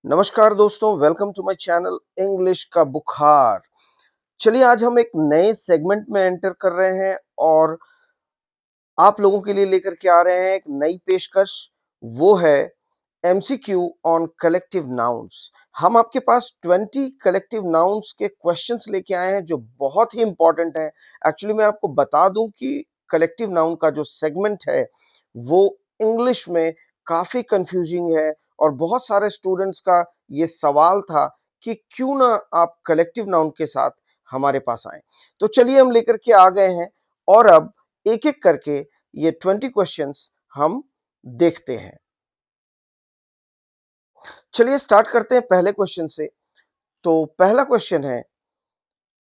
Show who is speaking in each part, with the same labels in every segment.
Speaker 1: नमस्कार दोस्तों, welcome to my channel English का बुखार। चलिए आज हम एक नए सेगमेंट में एंटर कर रहे हैं और आप लोगों के लिए लेकर के आ रहे हैं एक नई पेशकश। वो है एमसीक्यू ऑन कलेक्टिव नाउन्स। हम आपके पास 20 कलेक्टिव नाउन्स के क्वेश्चंस लेके आए हैं जो बहुत ही इंपॉर्टेंट है। एक्चुअली मैं आपको बता दूं कि कलेक्टिव नाउन का जो सेगमेंट है वो इंग्लिश में काफी कंफ्यूजिंग है और बहुत सारे स्टूडेंट्स का ये सवाल था कि क्यों ना आप कलेक्टिव नाउन के साथ हमारे पास आए। तो चलिए हम लेकर के आ गए हैं और अब एक एक करके ये 20 क्वेश्चंस हम देखते हैं। चलिए स्टार्ट करते हैं पहले क्वेश्चन से। तो पहला क्वेश्चन है,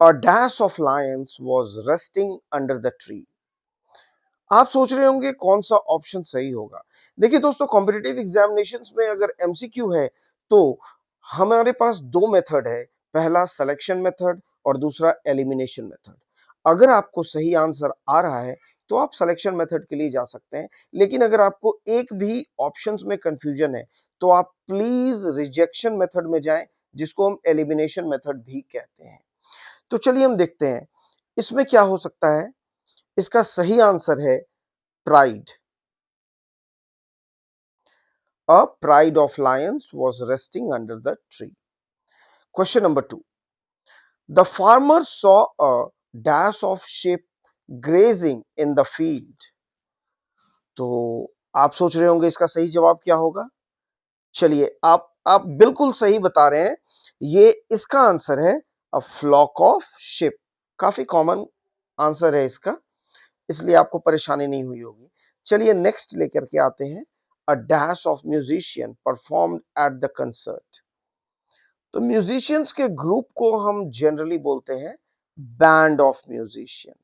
Speaker 1: अ dash of Lions was resting under the tree. आप सोच रहे होंगे कौन सा ऑप्शन सही होगा। देखिए दोस्तों, कॉम्पिटिटिव एग्जामिनेशंस में अगर एमसीक्यू है तो हमारे पास दो मेथड है, पहला सिलेक्शन मेथड और दूसरा एलिमिनेशन मेथड। अगर आपको सही आंसर आ रहा है तो आप सिलेक्शन मेथड के लिए जा सकते हैं, लेकिन अगर आपको एक भी ऑप्शंस में कंफ्यूजन है तो आप प्लीज रिजेक्शन मेथड में जाएं, जिसको हम एलिमिनेशन मेथड भी कहते हैं। तो चलिए हम देखते हैं इसमें क्या हो सकता है। इसका सही आंसर है pride. A pride of lions was resting under the tree. Question number 2. The farmer saw a dash of sheep grazing in the field. तो आप सोच रहे होंगे इसका सही जवाब क्या होगा। चलिए आप बिल्कुल सही बता रहे हैं। ये इसका आंसर है अ फ्लॉक ऑफ शिप। काफी कॉमन आंसर है इसका, इसलिए आपको परेशानी नहीं हुई होगी। चलिए नेक्स्ट लेकर के आते हैं, अ dash of musician performed at the concert. तो म्यूजिशियंस के ग्रुप को हम जनरली बोलते हैं बैंड ऑफ म्यूजिशियन।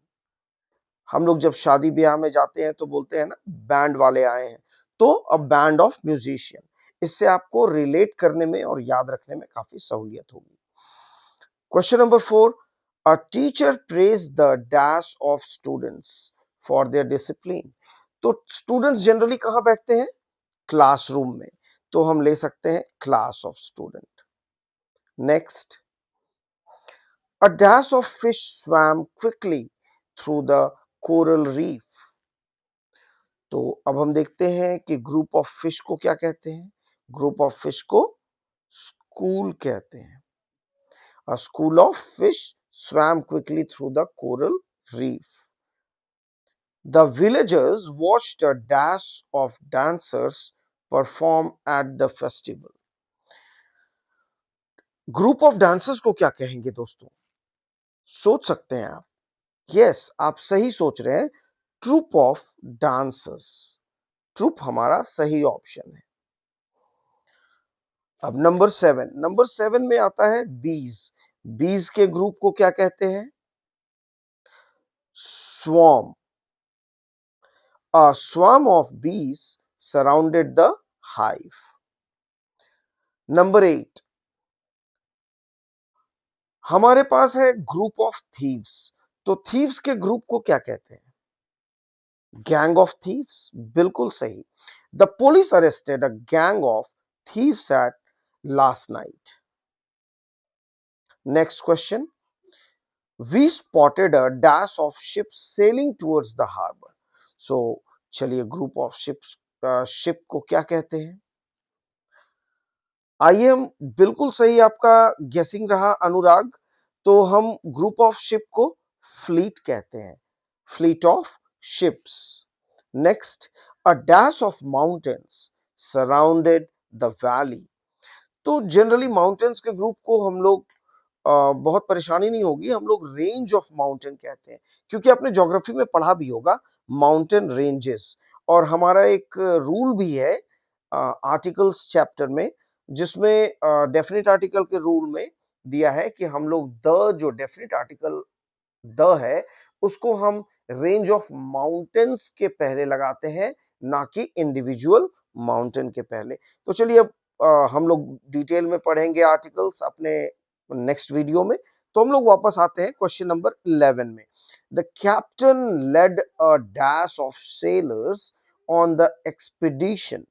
Speaker 1: हम लोग जब शादी ब्याह में जाते हैं तो बोलते हैं ना, बैंड वाले आए हैं। तो अ बैंड ऑफ म्यूजिशियन, इससे आपको रिलेट करने में और याद रखने में काफी सहूलियत होगी। Question number 4, a teacher praise the dash of students for their discipline. तो स्टूडेंट्स जनरली कहां बैठते हैं, क्लासरूम में, तो हम ले सकते हैं class of student. Next, a dash of fish swam quickly through the coral reef. तो अब हम देखते हैं कि ग्रुप ऑफ फिश को क्या कहते हैं। ग्रुप ऑफ फिश को स्कूल कहते हैं। A school of fish swam quickly through the coral reef. The villagers watched a dash of dancers perform at the festival. Group of dancers को क्या कहेंगे दोस्तों, सोच सकते हैं आप। यस, आप सही सोच रहे हैं, ट्रूप ऑफ डांसर्स। ट्रूप हमारा सही ऑप्शन है। अब नंबर 7 में आता है बीज। बीज के ग्रुप को क्या कहते हैं, स्वॉर्म। अ स्वॉर्म ऑफ बीज सराउंडेड द हाइव। नंबर 8, हमारे पास है ग्रुप ऑफ थीव्स। तो थीव्स के ग्रुप को क्या कहते हैं, गैंग ऑफ थीव्स। बिल्कुल सही। The police arrested a gang of thieves at last night. Next question, we spotted a dash of ships sailing towards the harbor. So चलिए group of ships, ship को क्या कहते हैं। आइए हम, बिल्कुल सही आपका गेसिंग रहा अनुराग। तो हम ग्रुप ऑफ शिप को फ्लीट कहते हैं, fleet of ships. Next, a dash of mountains surrounded the valley. तो जनरली माउंटेन्स के ग्रुप को हम लोग बहुत परेशानी नहीं होगी, हम लोग रेंज ऑफ माउंटेन कहते हैं, क्योंकि आपने ज्योग्राफी में पढ़ा भी होगा माउंटेन रेंजेस। और हमारा एक रूल भी है आर्टिकल्स चैप्टर में, जिसमें डेफिनेट आर्टिकल के रूल में दिया है कि हम लोग द जो डेफिनेट आर्टिकल द है उसको हम रेंज ऑफ माउंटेन्स के पहले लगाते हैं, ना कि इंडिविजुअल माउंटेन के पहले। तो चलिए अब हम लोग डिटेल में पढ़ेंगे आर्टिकल्स अपने नेक्स्ट वीडियो में। तो हम लोग वापस आते हैं क्वेश्चन नंबर 11 में। The captain led a dash of sailors on the expedition.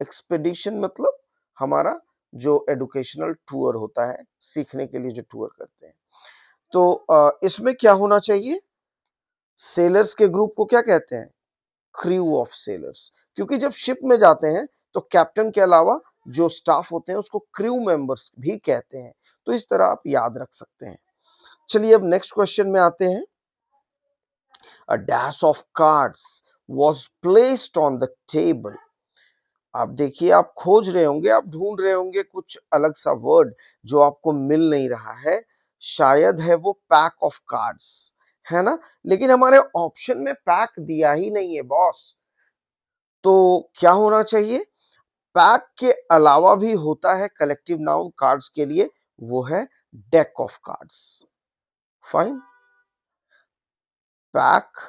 Speaker 1: Expedition मतलब हमारा जो एडुकेशनल टूर होता है, सीखने के लिए जो टूर करते हैं। तो इसमें क्या होना चाहिए? सेलर्स के ग्रुप को क्या कहते हैं? Crew of sellers. क्योंकि जब शिप में जाते हैं तो कैप्टन के अलावा जो स्टाफ होते हैं उसको क्रू मेंबर्स भी कहते हैं। तो इस तरह आप याद रख सकते हैं। चलिए अब नेक्स्ट क्वेश्चन में आते हैं। A dash of cards was placed on the table. आप देखिए, आप खोज रहे होंगे, आप ढूंढ रहे होंगे कुछ अलग सा वर्ड जो आपको मिल नहीं रहा है। शायद है वो पैक ऑफ कार्ड्स, है ना? लेकिन हमारे ऑप्शन में पैक दिया ही नहीं है बॉस। तो क्या होना चाहिए? पैक के अलावा भी होता है कलेक्टिव नाउन कार्ड्स के लिए, वो है deck of cards. Fine, pack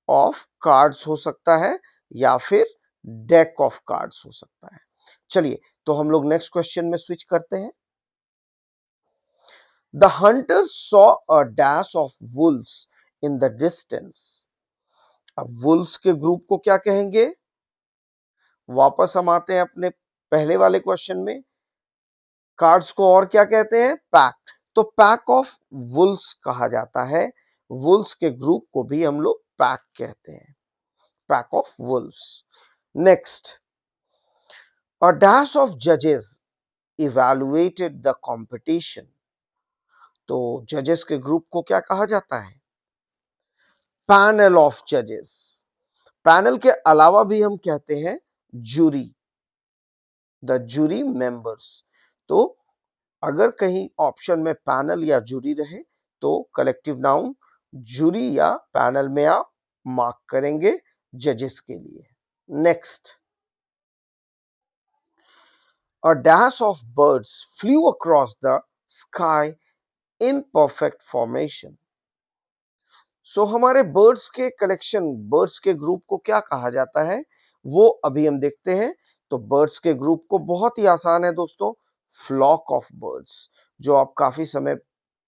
Speaker 1: of cards हो सकता है या फिर डेक ऑफ कार्ड्स हो सकता है। चलिए, तो हम लोग नेक्स्ट क्वेश्चन में स्विच करते हैं। The hunters saw a dash of Wolves in the distance. अब वुल्व्स के ग्रुप को क्या कहेंगे? वापस हम आते हैं अपने पहले वाले क्वेश्चन में। कार्ड्स को और क्या कहते हैं? पैक। तो पैक ऑफ वुल्व्स कहा जाता है। वुल्व्स के ग्रुप को भी हम लोग पैक कहते हैं, pack of Wolves. Next, a dash of judges evaluated the competition. तो जजेस के ग्रुप को क्या कहा जाता है? पैनल ऑफ जजेस। पैनल के अलावा भी हम कहते हैं जूरी, द जूरी मेंबर्स। तो अगर कहीं ऑप्शन में पैनल या जूरी रहे तो कलेक्टिव नाउन जूरी या पैनल में आप मार्क करेंगे जजेस के लिए। Next, a dash of birds flew across the sky in perfect formation. सो हमारे बर्ड्स के कलेक्शन, बर्ड्स के ग्रुप को क्या कहा जाता है, वो अभी हम देखते हैं। तो बर्ड्स के ग्रुप को बहुत ही आसान है दोस्तों, फ्लॉक ऑफ बर्ड्स, जो आप काफी समय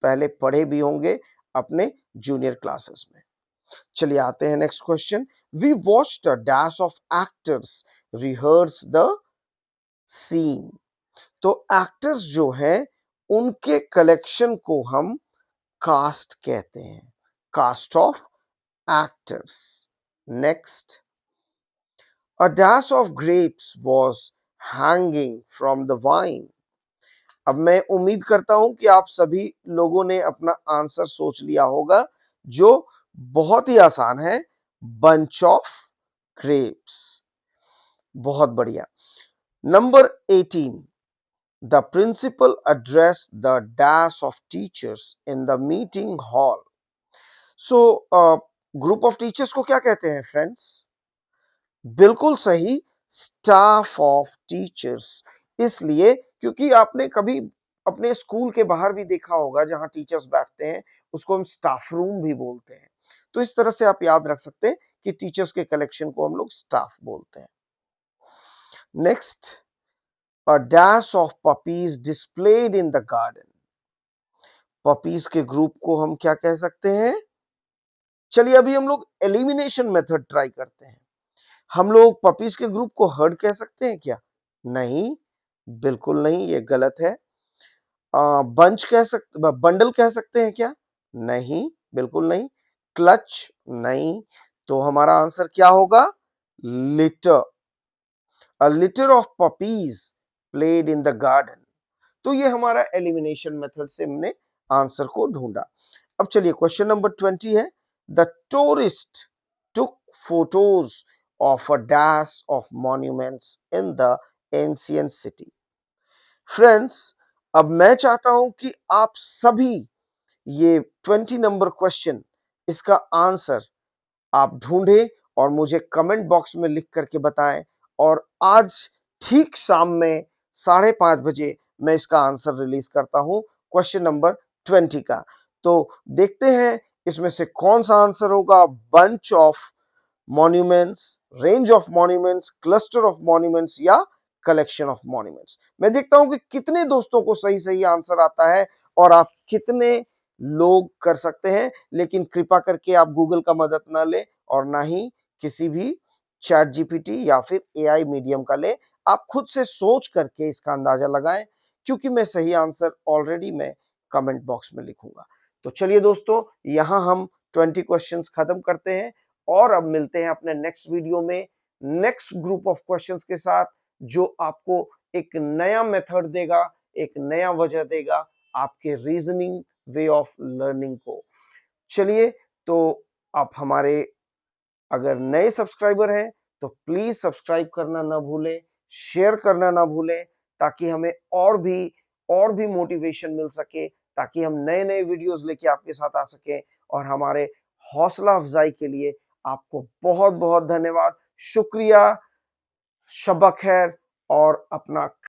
Speaker 1: पहले पढ़े भी होंगे अपने जूनियर क्लासेस में। चलिए आते हैं next question. We watched a dash of actors rehearse the scene. तो एक्टर्स जो हैं उनके कलेक्शन को हम कास्ट कहते हैं, cast of actors. Next, a dash of grapes was hanging from the vine. अब मैं उम्मीद करता हूं कि आप सभी लोगों ने अपना आंसर सोच लिया होगा, जो बहुत ही आसान है, बंच ऑफ ग्रेप्स। बहुत बढ़िया। Number 18, the principal addressed the dash of teachers in the meeting hall. So group of teachers को क्या कहते हैं फ्रेंड्स? बिल्कुल सही, स्टाफ ऑफ टीचर्स। इसलिए क्योंकि आपने कभी अपने स्कूल के बाहर भी देखा होगा जहां टीचर्स बैठते हैं, उसको हम स्टाफ रूम भी बोलते हैं। तो इस तरह से आप याद रख सकते हैं कि टीचर्स के कलेक्शन को हम लोग स्टाफ बोलते हैं। Next, a dash of puppies displayed in the garden. Puppies के ग्रुप को हम क्या कह सकते हैं? चलिए अभी हम लोग एलिमिनेशन मेथड ट्राई करते हैं। हम लोग पपीज के ग्रुप को हर्ड कह सकते हैं क्या? नहीं, बिल्कुल नहीं, ये गलत है। बंच कह सकते, बंडल कह सकते हैं क्या? नहीं, बिल्कुल नहीं। क्लच? नहीं। तो हमारा आंसर क्या होगा? Litre. A litre of puppies played in the garden. तो ये हमारा एलिमिनेशन मेथड से हमने आंसर को ढूंढा। अब चलिए क्वेश्चन नंबर 20 है। The tourist took photos of a dash of monuments in the ancient city. Friends, अब मैं चाहता हूं कि आप सभी ये 20 नंबर क्वेश्चन, इसका आंसर आप ढूंढें और मुझे कमेंट बॉक्स में लिख करके बताएं। और आज ठीक शाम में 5:30 बजे मैं इसका आंसर रिलीज करता हूं, क्वेश्चन नंबर 20 का। तो देखते हैं इसमें से कौन सा आंसर होगा, bunch of monuments, range of monuments, cluster of monuments या कलेक्शन ऑफ मॉन्यूमेंट्स। मैं देखता हूं कि कितने दोस्तों को सही सही आंसर आता है और आप कितने लोग कर सकते हैं। लेकिन कृपा करके आप गूगल का मदद ना लें और ना ही किसी भी चैट जीपीटी या फिर एआई मीडियम का लें। आप खुद से सोच करके इसका अंदाजा लगाएं, क्योंकि मैं सही आंसर ऑलरेडी मैं कमेंट बॉक्स में लिखूंगा। तो चलिए दोस्तों, यहां हम 20 क्वेश्चंस खत्म करते हैं और अब मिलते हैं अपने नेक्स्ट वीडियो में नेक्स्ट ग्रुप ऑफ क्वेश्चंस के साथ, जो आपको एक नया मेथड देगा, एक नया वजह देगा आपके रीजनिंग वे ऑफ लर्निंग को। चलिए, तो आप हमारे अगर नए सब्सक्राइबर हैं तो प्लीज सब्सक्राइब करना ना भूलें, शेयर करना ना भूलें, ताकि हमें और भी मोटिवेशन मिल सके, ताकि हम नए नए वीडियोस लेके आपके साथ आ सकें। और हमारे हौसला अफजाई के लिए आपको बहुत बहुत धन्यवाद, शुक्रिया, शब खैर और अपना